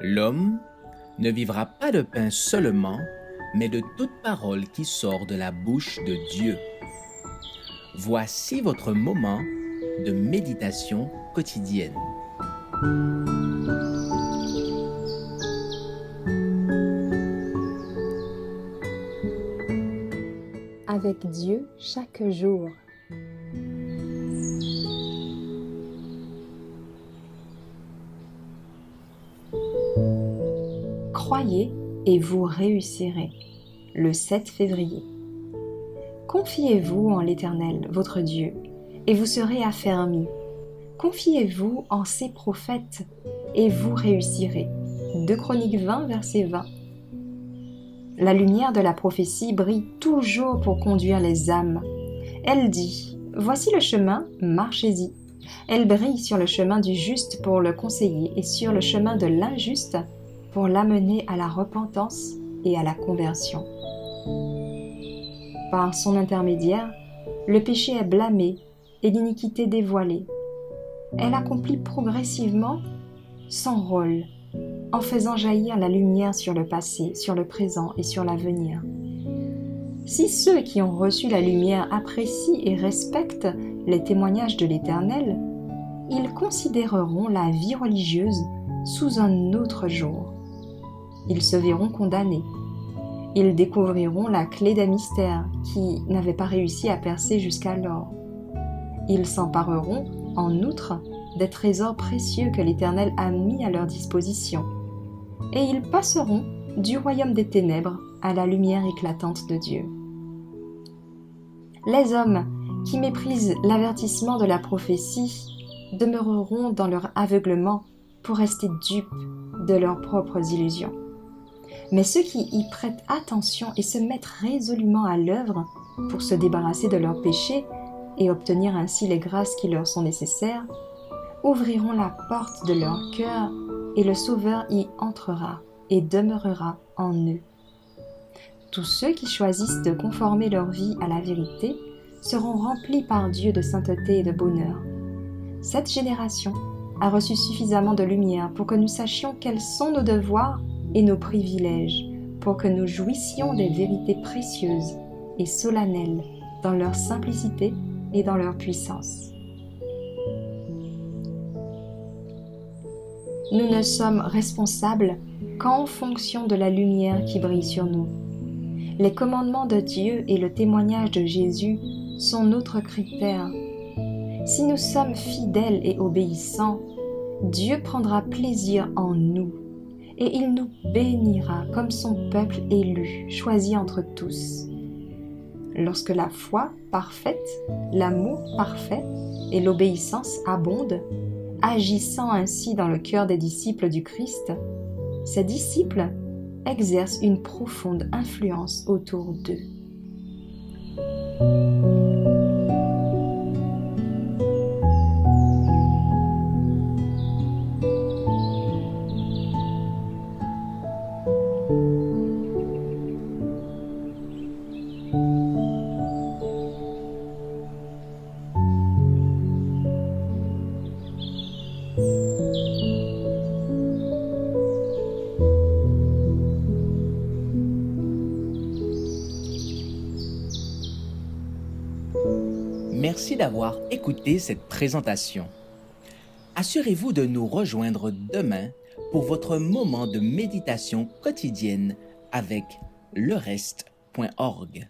L'homme ne vivra pas de pain seulement, mais de toute parole qui sort de la bouche de Dieu. Voici votre moment de méditation quotidienne. Avec Dieu chaque jour. Croyez et vous réussirez. Le 7 février. Confiez-vous en l'Éternel, votre Dieu, et vous serez affermis. Confiez-vous en ses prophètes, et vous réussirez. 2 Chroniques 20, verset 20. La lumière de la prophétie brille toujours pour conduire les âmes. Elle dit « Voici le chemin, marchez-y ». Elle brille sur le chemin du juste pour le conseiller et sur le chemin de l'injuste pour l'amener à la repentance et à la conversion. Par son intermédiaire, le péché est blâmé et l'iniquité dévoilée. Elle accomplit progressivement son rôle en faisant jaillir la lumière sur le passé, sur le présent et sur l'avenir. Si ceux qui ont reçu la lumière apprécient et respectent les témoignages de l'Éternel, ils considéreront la vie religieuse sous un autre jour. Ils se verront condamnés. Ils découvriront la clé des mystères qui n'avaient pas réussi à percer jusqu'alors. Ils s'empareront, en outre, des trésors précieux que l'Éternel a mis à leur disposition. Et ils passeront du royaume des ténèbres à la lumière éclatante de Dieu. Les hommes qui méprisent l'avertissement de la prophétie demeureront dans leur aveuglement pour rester dupes de leurs propres illusions. Mais ceux qui y prêtent attention et se mettent résolument à l'œuvre pour se débarrasser de leurs péchés et obtenir ainsi les grâces qui leur sont nécessaires, ouvriront la porte de leur cœur et le Sauveur y entrera et demeurera en eux. Tous ceux qui choisissent de conformer leur vie à la vérité seront remplis par Dieu de sainteté et de bonheur. Cette génération a reçu suffisamment de lumière pour que nous sachions quels sont nos devoirs et nos privilèges, pour que nous jouissions des vérités précieuses et solennelles dans leur simplicité et dans leur puissance. Nous ne sommes responsables qu'en fonction de la lumière qui brille sur nous. Les commandements de Dieu et le témoignage de Jésus sont notre critère. Si nous sommes fidèles et obéissants, Dieu prendra plaisir en nous et il nous bénira comme son peuple élu, choisi entre tous. Lorsque la foi parfaite, l'amour parfait et l'obéissance abondent, agissant ainsi dans le cœur des disciples du Christ, ces disciples exercent une profonde influence autour d'eux. Merci d'avoir écouté cette présentation. Assurez-vous de nous rejoindre demain pour votre moment de méditation quotidienne avec lereste.org.